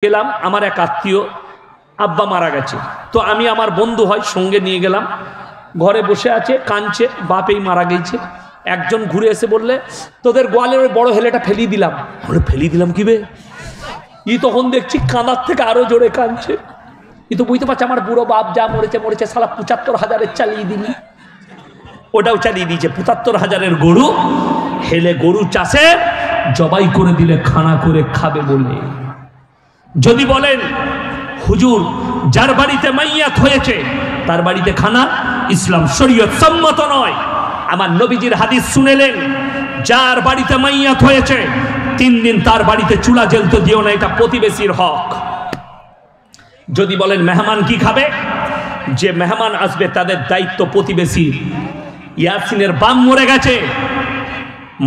গেলাম আমার এক আত্মীয় আব্বা মারা গেছে, তো আমি আমার বন্ধু হয় সঙ্গে নিয়ে গেলাম। ঘরে বসে আছে, কাঁদছে, বাপেই মারা গেছে। একজন ঘুরে এসে বললে, তোদের গোয়ালের ওই বড় হেলেটা ফেলিয়ে দিলাম। আমরা ফেলিয়ে দিলাম কি বে? ই তখন দেখছি কাঁদার থেকে আরো জোরে কাঁদছে। ই তো বুঝতে পারছে আমার বুড়ো বাপ যা মরেছে মরেছে, সালা ৭৫,০০০ চালিয়ে দিলি। ওটাও চালিয়ে দিয়েছে ৭৫,০০০ গরু হেলে, গরু চাষে জবাই করে দিলে খানা করে খাবে বলে। যদি বলেন হুজুর যার বাড়িতে মাইয়াত হয়েছে তার বাড়িতে খানা ইসলাম শরীয়ত সম্মত নয়, আমার নবীজির হাদিস শুনেলেন, যার বাড়িতে মাইয়াত হয়েছে ৩ দিন তার বাড়িতে চুলা জ্বলতে দিও না, এটা প্রতিবেশীর হক। যদি বলেন মেহমান কি খাবে, যে মেহমান আসবে তাদের দায়িত্ব প্রতিবেশীর। ইয়াসিনের বাম মরে গেছে,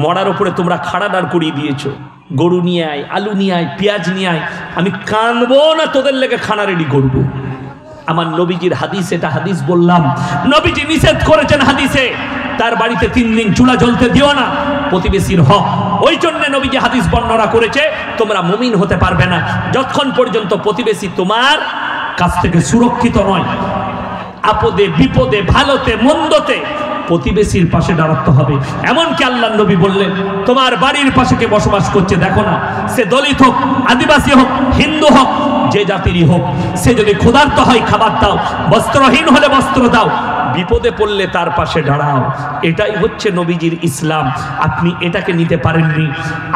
মরার উপরে তোমরা খাড়া দাঁড় করিয়ে দিয়েছো, গরু নিয়ে আয়, আলু নিয়ে আয়, পেঁয়াজ নিয়ে আয়, আমি কানবো না তোদের লেগে খানা রেডি করবো। আমার নবীজির হাদিস, এটা হাদিস বললাম, নবীজি নিষেধ করেছেন হাদিসে, তার বাড়িতে ৩ দিন চুলা জ্বলতে দিও না, প্রতিবেশীর হক। ওই জন্য নবীজি হাদিস বর্ণনা করেছে, তোমরা মুমিন হতে পারবে না যতক্ষণ পর্যন্ত প্রতিবেশী তোমার কাছ থেকে সুরক্ষিত নয়। আপদে বিপদে ভালোতে মন্দতে প্রতিবেশীর পাশে দাঁড়াতে হবে। এমনকি আল্লাহর নবী বললেন, তোমার বাড়ির পাশে কে বসবাস করছে দেখো না, সে দলিত হোক, আদিবাসী হোক, হিন্দু হোক, যে জাতিরই হোক, সে যদি ক্ষুধার্ত হয় খাবার দাও, বস্ত্রহীন হলে বস্ত্র দাও, বিপদে পড়লে তার পাশে দাঁড়াও। এটাই হচ্ছে নবীজির ইসলাম। আপনি এটাকে নিতে পারেননি।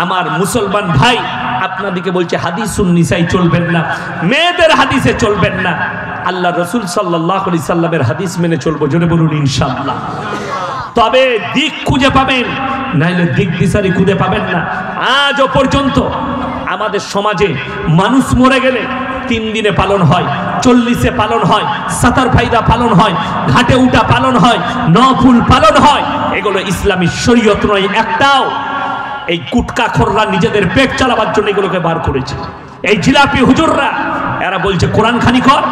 আমার মুসলমান ভাই আপনাদিকে বলছে হাদিসুন নিসাই চলবেন না, মেয়েদের হাদিসে চলবেন না, আল্লাহ রসুল সাল্লাল্লাহু আলাইহি সাল্লামের হাদিস মেনে চলবো। জোরে বলুন ইনশাআল্লাহ। তবে দিক খুঁজে পাবেন, নাইলে দিক দিশারি খুঁজে পাবেন না। আজও পর্যন্ত আমাদের সমাজে মানুষ মরে গেলে ৩ দিনে পালন হয়, ৪০-এ পালন হয়, সাতার ফায়দা পালন হয়, ঘাটে উঠা পালন হয়, নফুল পালন হয়। এগুলো ইসলামী শরীয়ত নয় একটাও। এই গুটকা খোররা নিজেদের পেট চালাবার জন্য এগুলোকে বার করেছে। এই জিলাপি হুজুররা, এরা বলছে কোরআন খানি কর,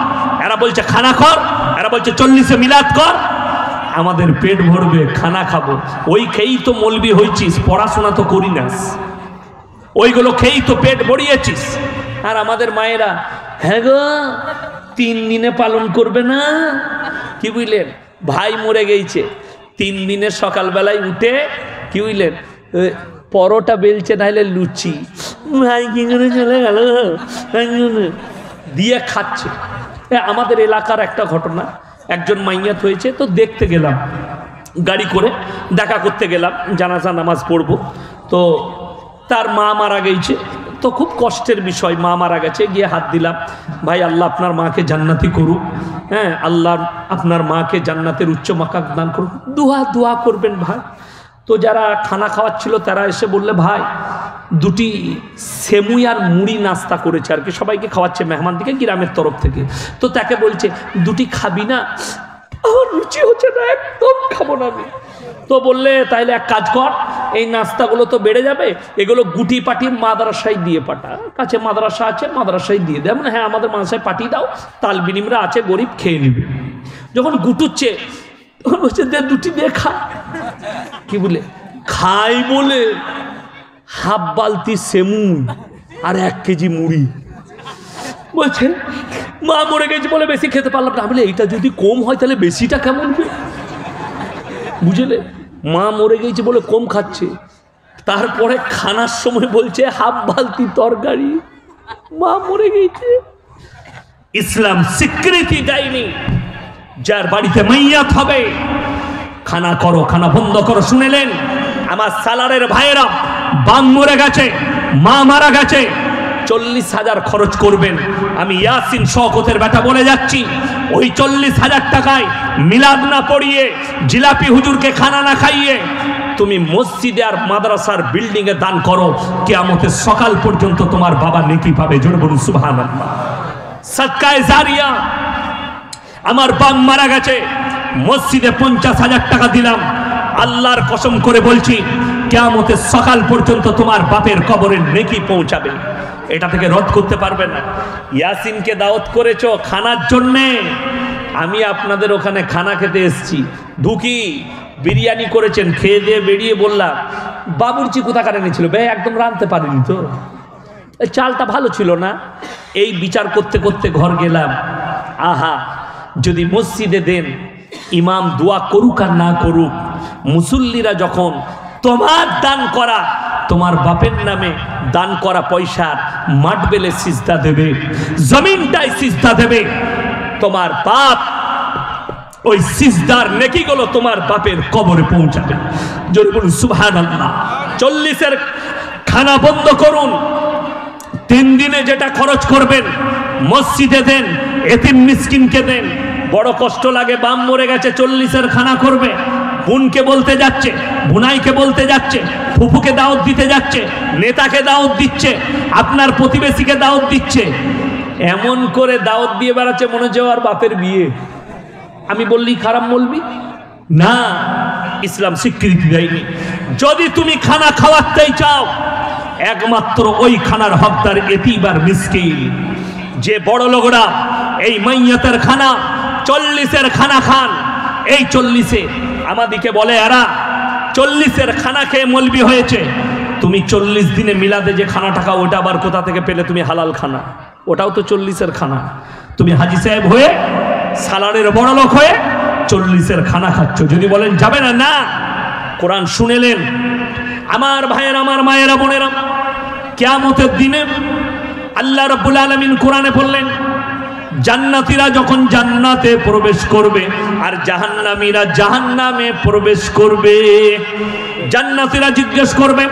এরা বলছে খানা কর, এরা বলছে ৪০-এ মিলাদ কর। আমাদের পেট ভরবে, খানা খাবো, ওই খেয়েই তো মৌলবি হয়েছিস, পড়াশোনা তো করি না, ওইগুলো খেয়েই তো পেট ভরিয়েছিস। আর আমাদের মায়েরা, হ্যাঁ গো ৩ দিনে পালন করবে না, কি বুঝলেন, ভাই মরে গেছে ৩ দিনে সকালবেলায় উঠে কি বুঝলেন, পরোটা বেলছে নাহলে লুচি, ভাই কি করে চলে গেল দিয়ে খাচ্ছে। আমাদের এলাকার একটা ঘটনা, একজন মাইয়াত হয়েছে, তো দেখতে গেলাম, গাড়ি করে দেখা করতে গেলাম, জানাজা নামাজ পড়বো। তো তার মা মারা গেছে, তো খুব কষ্টের বিষয়, মা মারা গেছে, গিয়ে হাত দিলাম, ভাই আল্লাহ আপনার মাকে জান্নাতি করুক, হ্যাঁ আল্লাহ আপনার মাকে জান্নাতের উচ্চ মাকাম দান করুক, দোয়া করবেন ভাই। তো যারা খানা খাওয়াচ্ছিল তারা এসে বললে, ভাই 2টি সেমুই আর মুড়ি নাস্তা করেছে আর কি, সবাইকে খাওয়াচ্ছে মেহমান থেকে গ্রামের তরফ থেকে। তো তাকে বলছে 2টি খাবি না, আমার রুচি হচ্ছে না, একদম খাবো না আমি। তো বললে তাইলে এক কাজ কর, এই নাস্তাগুলো তো বেড়ে যাবে, এগুলো গুটি পাটি মাদ্রাসায় দিয়ে পাঠা, কাছে মাদ্রাসা আছে, মাদ্রাসায় দিয়ে দেয়। মানে হ্যাঁ আমাদের মাদ্রাসায় পাঠিয়ে দাও, তাল বিনিমরা আছে, গরিব খেয়ে নেবে। যখন গুটুচ্ছে তখন বলছে 2টি দিয়ে খা। কি বলে খাই বলে হাফ বালতি সেমুই আর 1 কেজি মুড়ি। বলছে মা মরে গেছে বলে বেশি খেতে পারলাম না। বলে এইটা যদি কম হয় তাহলে বেশিটা কেমন হবে, বুঝলে, মা মরে গেছে বলে কম খাচ্ছে, তারপরে খানার সময় বলছে হাফ বালতি তরকারি, মা মরে গেছে। ইসলাম স্বীকৃতি দেয়নি, যার বাড়িতে মাইয়াত হবে খানা করো, খানা বন্ধ করো। শুনেলেন আমার সালারের ভাইয়েরা, বাম মরে গেছে, মা মারা গেছে, ৪০,০০০ খরচ করবেন। আমি ইয়াসিন শওকতের বেটা বলে যাচ্ছি, ওই ৪০,০০০ টাকায় মিলাদ না পড়িয়ে, জিলাপি হুজুরকে খানা না খাইয়ে তুমি মসজিদে আর মাদ্রাসার বিল্ডিং এ দান করো, কিয়ামতের সকাল পর্যন্ত তোমার বাবা নেকি পাবে। জোরে বলুন সুবহানাল্লাহ। সাদকায়ে জারিয়া, আমার বাপ মারা গেছে, মসজিদে ৫০,০০০ টাকা দিলাম, আল্লাহর কসম করে বলছি কিয়ামতের সকাল পর্যন্ত তোমার বাপের কবরের নেকি পৌঁছাবে, এটা থেকে রদ করতে পারবে না। ইয়াসিনকে দাওয়াত করেছো খানার জন্যে, আমি আপনাদের ওখানে খানা খেতে এসেছি, ঢুকি বিরিয়ানি করেছেন, খেয়ে দিয়ে বেরিয়ে বললাম বাবুর্চি কোথাকার এনেছিল, বে একদম রাঁধতে পারিনি তো। চালটা ভালো ছিল না। এই বিচার করতে করতে ঘর গেলাম, আহা যদি মসজিদে দেন, ইমাম দোয়া করুক আর না করুক, মুসল্লিরা যখন তোমার দান করা, তোমার বাপের নামে দান করা পয়সার মাঠ বেলে সিজদা দেবে, জমিনটাই সিজদা দেবে, তোমার বাপ ওই সিজদার নেকিগুলো তোমার বাপের কবরে পৌঁছাবে। যদি বলুন সুবহানাল্লাহ। 40-এর খানা বন্ধ করুন, 3 দিনে যেটা খরচ করবেন মসজিদে দেন, এতিম মিসকিনকে দেন। বড় কষ্ট লাগে, বাম মরে গেছে, 40-এর খানা করবে, বোনকে বলতে যাচ্ছে, বুনাইকে বলতে যাচ্ছে, ফুফুকে দাওয়াত দিতে যাচ্ছে, নেতাকে দাওয়াত দিচ্ছে, আপনার প্রতিবেশীকে দাওয়াত দিচ্ছে, এমন করে দাওয়াত দিয়ে বেড়াচ্ছে মনে হচ্ছে আর বাপের বিয়ে। আমি বললি খারাপ বলবি না, ইসলাম স্বীকৃতি দেয়নি। যদি তুমি খানা খাওয়াতেই চাও, একমাত্র ওই খানার হকদার এতিম আর মিসকিন। যে বড় লোকরা এই মাইয়াতের খানা 40-এর খানা খান, এই 40-এ আমাদিকে বলে এরা 40-এর খানা খেয়ে মলবি হয়েছে। তুমি 40 দিনে মিলাদে যে খানাটা খাও ওটা আবার কোথা থেকে পেলে তুমি? হালাল খানা, ওটাও তো 40-এর খানা। তুমি হাজি সাহেব হয়ে, সালারের বড় লোক হয়ে 40-এর খানা খাচ্ছ। যদি বলেন যাবে না, না, কোরআন শুনেলেন। আমার ভাইয়ের, আমার মায়েরা, বোনেরা, কিয়ামতের দিনে আল্লাহ রাব্বুল আলামিন কোরআনে বললেন, জান্নাতীরা যখন জান্নাতে প্রবেশ করবে আর জাহান্নামীরা জাহান্নামে প্রবেশ করবে, জান্নাতীরা জিজ্ঞেস করবে,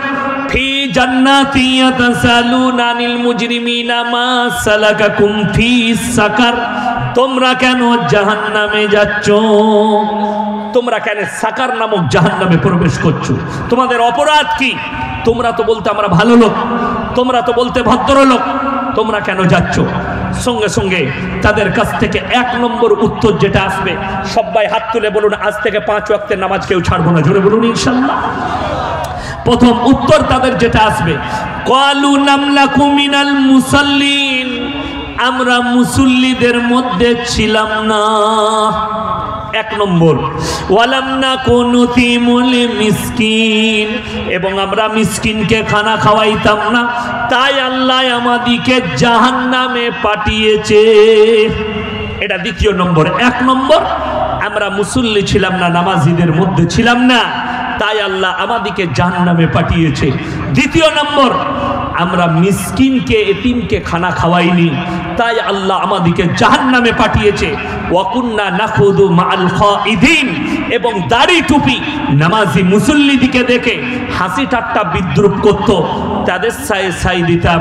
ফি জান্নাতি ইয়াতাসালুনা আনিল মুজরিমিনা মা সালাকাকুম ফি সাকার, তোমরা কেন জাহান্নামে যাচ্ছ? তোমরা কেন সাকার নামক জাহান্নামে প্রবেশ করছো? তোমাদের অপরাধ কি? তোমরা তো বলতে আমরা ভালো লোক, তোমরা তো বলতে ভদ্রলোক, তোমরা কেন যাচ্ছ? সঙ্গে সঙ্গে তাদের কাছ থেকে 1 নম্বর উত্তর যেটা আসবে, সবাই হাত তুলে বলুন আজ থেকে 5 ওয়াক্তের নামাজ কেউ ছাড়বো না। জোরে বলুন ইনশাআল্লাহ। প্রথম উত্তর তাদের যেটা আসবে, ক্বালু নামলাকু মিনাল মুসাল্লিন, আমরা মুসল্লিদের মধ্যে ছিলাম না। 1 নম্বর, ওয়ালাম নাকু নুতিমুল মিসকিন, এবং আমরা মিসকিনকে খানা খাওয়াইতাম না, তাই আল্লাহ আমাদিকে জাহান্নামে পাঠিয়েছে। এটা 2 নম্বর। 1 নম্বর, আমরা মুসল্লি ছিলাম না, নামাজিদের মধ্যে ছিলাম না, তাই আল্লাহ আমাদিকে জাহান্নামে পাঠিয়েছে। 2 নম্বর, আমরা মিসকিনকে, এতিমকে খানা খাওয়াইনি, তাই আল্লাহ আমাদিকে জাহান্নামে পাঠিয়েছে। ওয়াকুন্না নাখুদু মাআল খাইদিন, এবং দাড়ি টুপি নামাজি মুসল্লিদিকে দেখে হাসি ঠাট্টা বিদ্রুপ করত, তাদের সায়ে সাই দিতাম,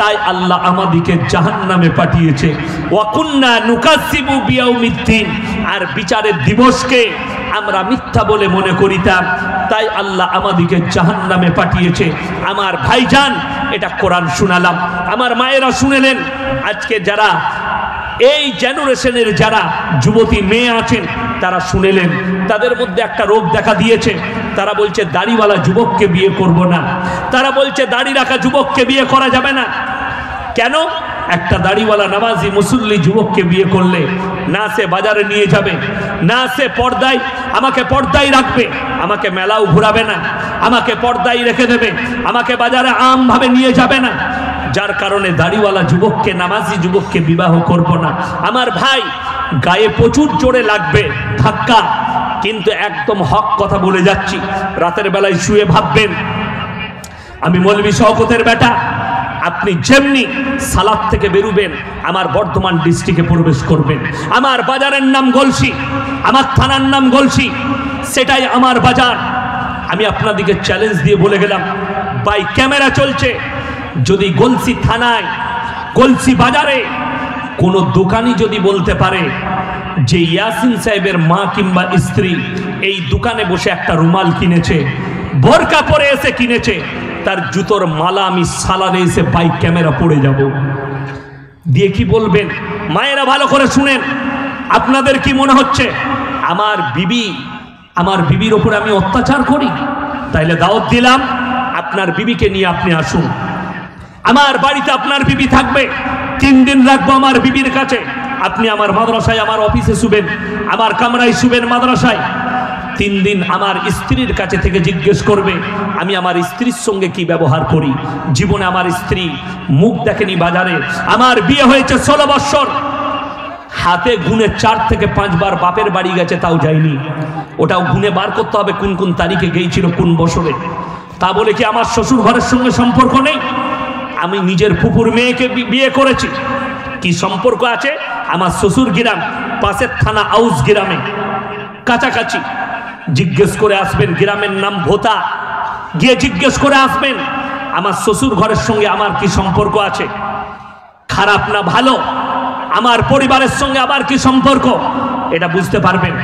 তাই আল্লাহ আমাদিকে জাহান্নামে পাঠিয়েছে। ওয়াকুন্না নুকাসিবু বিয়াউমিদ্দিন, আর বিচারের দিবসকে আমরা মিথ্যা বলে মনে করিতাম, তাই আল্লাহ আমাদিকে জাহান্নামে পাঠিয়েছে। আমার ভাইজান, এটা কোরআন শুনালাম, আমার মায়েরা শুনেলেন। আজকে যারা এই জেনারেশনের যারা যুবতী মেয়ে আছেন তারা শুনেলেন, তাদের মধ্যে একটা রোগ দেখা দিয়েছে। তারা বলছে দাড়িওয়ালা যুবককে বিয়ে করব না, তারা বলছে দাড়ি রাখা যুবককে বিয়ে করা যাবে না। কেন? একটা দাড়িওয়ালা নামাজি মুসল্লি যুবককে বিয়ে করলে না সে বাজারে নিয়ে যাবে, না সে পর্দায়, আমাকে পর্দায় রাখবে, আমাকে মেলাও ঘুরাবে না, আমাকে পর্দায় রেখে দেবে, আমাকে বাজারে আমভাবে নিয়ে যাবে না। যার কারণে দাড়িওয়ালা যুবককে, নামাজি যুবককে বিবাহ করব না। আমার ভাই, গায়ে প্রচুর জোরে লাগবে ধাক্কা, কিন্তু একদম হক কথা বলে যাচ্ছি। রাতের বেলায় শুয়ে ভাববেন আমি মৌলভী শওকতের বেটা। আপনি যেমনি সালাত থেকে বেরুবেন, আমার বর্ধমান ডিস্ট্রিক্টে প্রবেশ করবেন, আমার বাজারের নাম গলসি, আমার থানার নাম গলসি, সেটাই আমার বাজার। আমি আপনাদেরকে চ্যালেঞ্জ দিয়ে বলে গেলাম, বাই ক্যামেরা চলছে, যদি গলসি থানায়, গলসি বাজারে কোনো দোকানি যদি বলতে পারে যে ইয়াসিন সাহেবের মা কিংবা স্ত্রী এই দোকানে বসে একটা রুমাল কিনেছে, বোরকা পরে এসে কিনেছে, তার জুতোর মালা আমি সালারে এসে বাইক ক্যামেরা পড়ে যাব দিয়ে কি বলবেন? মায়েরা ভালো করে শুনেন, আপনাদের কি মনে হচ্ছে আমার বিবির ওপরে আমি অত্যাচার করি? তাইলে দাওয়াত দিলাম, আপনার বিবিকে নিয়ে আপনি আসুন, আমার বাড়িতে আপনার বিবি থাকবে, 3 দিন রাখবো আমার বিবির কাছে। আপনি আমার মাদ্রাসায়, আমার অফিসে শুবেন, আমার কামরায় শুবেন, মাদ্রাসায় 3 দিন আমার স্ত্রীর কাছে থেকে জিজ্ঞেস করবে আমি আমার স্ত্রীর সঙ্গে কি ব্যবহার করি। জীবনে আমার স্ত্রী মুখ দেখেনি বাজারে, আমার বিয়ে হয়েছে 16 বছর, হাতে গুনে 4 থেকে 5 বার বাপের বাড়ি গেছে, তাও যায়নি। ওটাও গুনে বার করতে হবে কোন কোন তারিখে গিয়েছিল, কোন বছরে। তা বলে কি আমার শ্বশুর ঘরের সঙ্গে সম্পর্ক নেই? আমি নিজের ফুপুর মেয়েকে বিয়ে করেছি, কি সম্পর্ক আছে? আমার শ্বশুর গ্রাম পাশের থানা আউস গ্রামে, কাছাকাছি। জিজ্ঞেস করে আসবেন, গ্রামের নাম ভোতা, গিয়ে জিজ্ঞেস করে আসবেন আমার শ্বশুর ঘরের সঙ্গে আমার কি সম্পর্ক আছে, খারাপ না ভালো, আমার পরিবারের সঙ্গে আবার কি সম্পর্ক, এটা বুঝতে পারবেন।